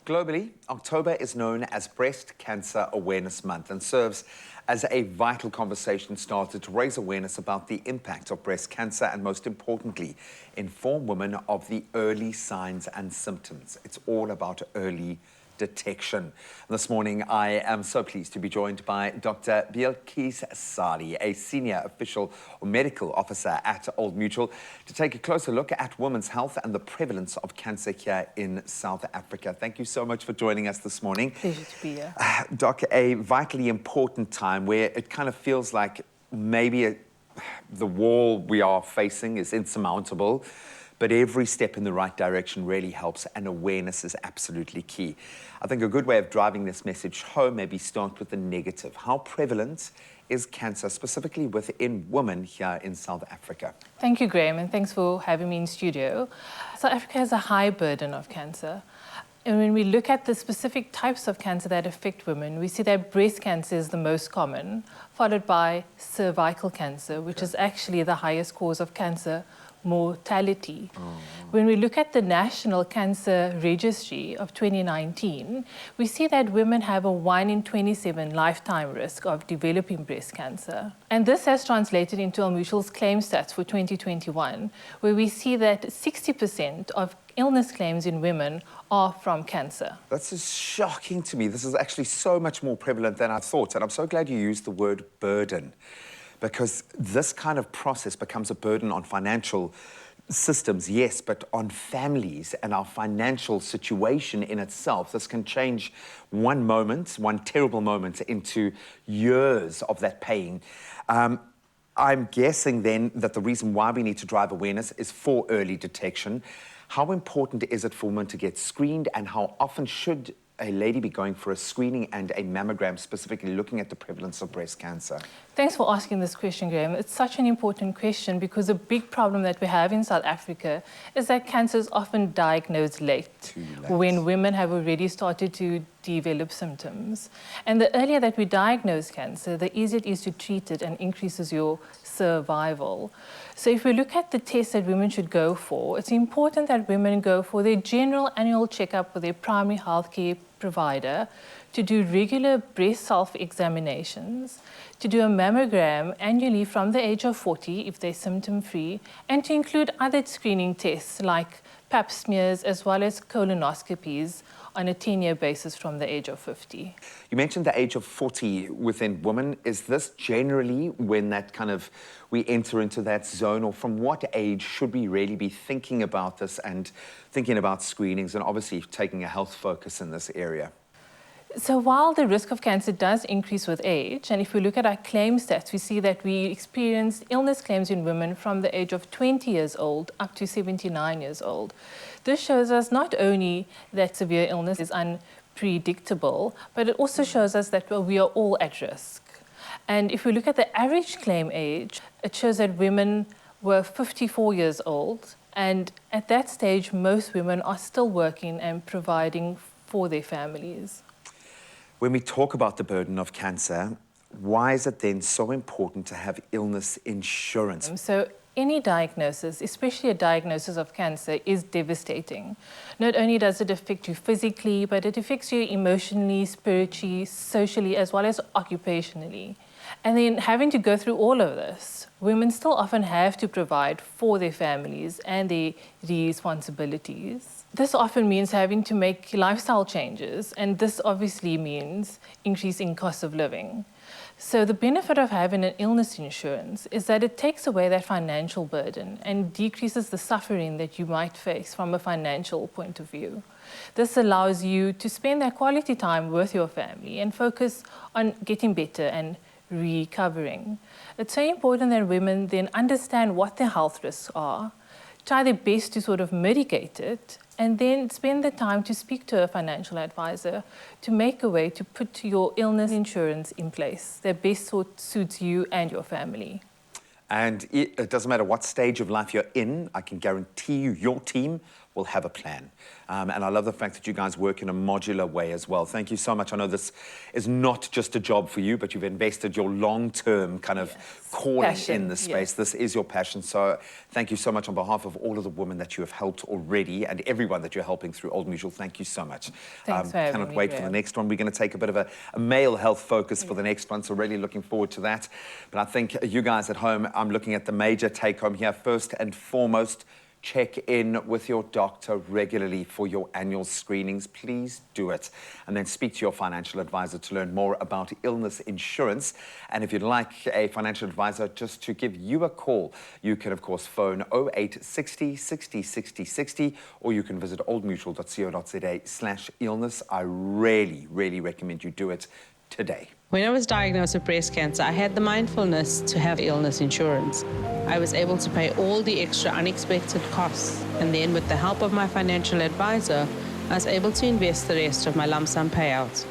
Globally, October is known as Breast Cancer Awareness Month and serves as a vital conversation starter to raise awareness about the impact of breast cancer and, most importantly, inform women of the early signs and symptoms. It's all about early detection. This morning, I am so pleased to be joined by Dr. Bilquis Sali, a senior official or medical officer at Old Mutual, to take a closer look at women's health and the prevalence of cancer here in South Africa. Thank you so much for joining us this morning. Pleasure to be here. Doc, a vitally important time where it kind of feels like maybe the wall we are facing is insurmountable, but every step in the right direction really helps, and awareness is absolutely key. I think a good way of driving this message home maybe start with the negative. How prevalent is cancer, specifically within women here in South Africa? Thank you, Graham, and thanks for having me in studio. South Africa has a high burden of cancer. And when we look at the specific types of cancer that affect women, we see that breast cancer is the most common, followed by cervical cancer, which is actually the highest cause of cancer mortality. When we look at the National Cancer Registry of 2019, we see that women have a 1 in 27 lifetime risk of developing breast cancer. And this has translated into Old Mutual's claim stats for 2021, where we see that 60% of illness claims in women are from cancer. That's just shocking to me. This is actually so much more prevalent than I thought, and I'm so glad you used the word burden, because this kind of process becomes a burden on financial systems, yes, but on families and our financial situation in itself. This can change one moment, one terrible moment, into years of that pain. I'm guessing then that the reason why we need to drive awareness is for early detection. How important is it for women to get screened, and how often should a lady be going for a screening and a mammogram, specifically looking at the prevalence of breast cancer? Thanks for asking this question, Graham. It's such an important question because a big problem that we have in South Africa is that cancer is often diagnosed late, when women have already started to develop symptoms. And the earlier that we diagnose cancer, the easier it is to treat it and increases your survival. So if we look at the tests that women should go for, it's important that women go for their general annual checkup with their primary healthcare provider, to do regular breast self-examinations, to do a mammogram annually from the age of 40 if they're symptom-free, and to include other screening tests like pap smears as well as colonoscopies on a 10-year basis from the age of 50. You mentioned the age of 40 within women. Is this generally when that kind of we enter into that zone, or from what age should we really be thinking about this and thinking about screenings and obviously taking a health focus in this area? So while the risk of cancer does increase with age, and if we look at our claim stats, we see that we experience illness claims in women from the age of 20 years old up to 79 years old. This shows us not only that severe illness is unpredictable, but it also shows us that we are all at risk. And if we look at the average claim age, it shows that women were 54 years old, and at that stage, most women are still working and providing for their families. When we talk about the burden of cancer, why is it then so important to have illness insurance? So any diagnosis, especially a diagnosis of cancer, is devastating. Not only does it affect you physically, but it affects you emotionally, spiritually, socially, as well as occupationally. And then having to go through all of this, women still often have to provide for their families and their responsibilities. This often means having to make lifestyle changes, and this obviously means increasing cost of living. So the benefit of having an illness insurance is that it takes away that financial burden and decreases the suffering that you might face from a financial point of view. This allows you to spend that quality time with your family and focus on getting better and recovering. It's so important that women then understand what their health risks are, try their best to sort of mitigate it, and then spend the time to speak to a financial advisor to make a way to put your illness insurance in place that best suits you and your family. And it doesn't matter what stage of life you're in, I can guarantee you your team will have a plan. And I love the fact that you guys work in a modular way as well. Thank you so much. I know this is not just a job for you, but you've invested your long-term kind of calling Passion, in the space. This is your passion. So thank you so much on behalf of all of the women that you have helped already and everyone that you're helping through Old Mutual. Thank you so much. Thanks for having cannot me, wait for the Graham. next one. We're going to take a bit of a male health focus for the next one, so really looking forward to that. But I think you guys at home, I'm looking at the major take-home here. First and foremost, check in with your doctor regularly for your annual screenings. Please do it. And then speak to your financial advisor to learn more about illness insurance. And if you'd like a financial advisor just to give you a call, you can, of course, phone 0860 60 60 60, or you can visit oldmutual.co.za/illness. I really, really recommend you do it today. When I was diagnosed with breast cancer, I had the mindfulness to have illness insurance. I was able to pay all the extra unexpected costs, and then with the help of my financial advisor, I was able to invest the rest of my lump sum payout.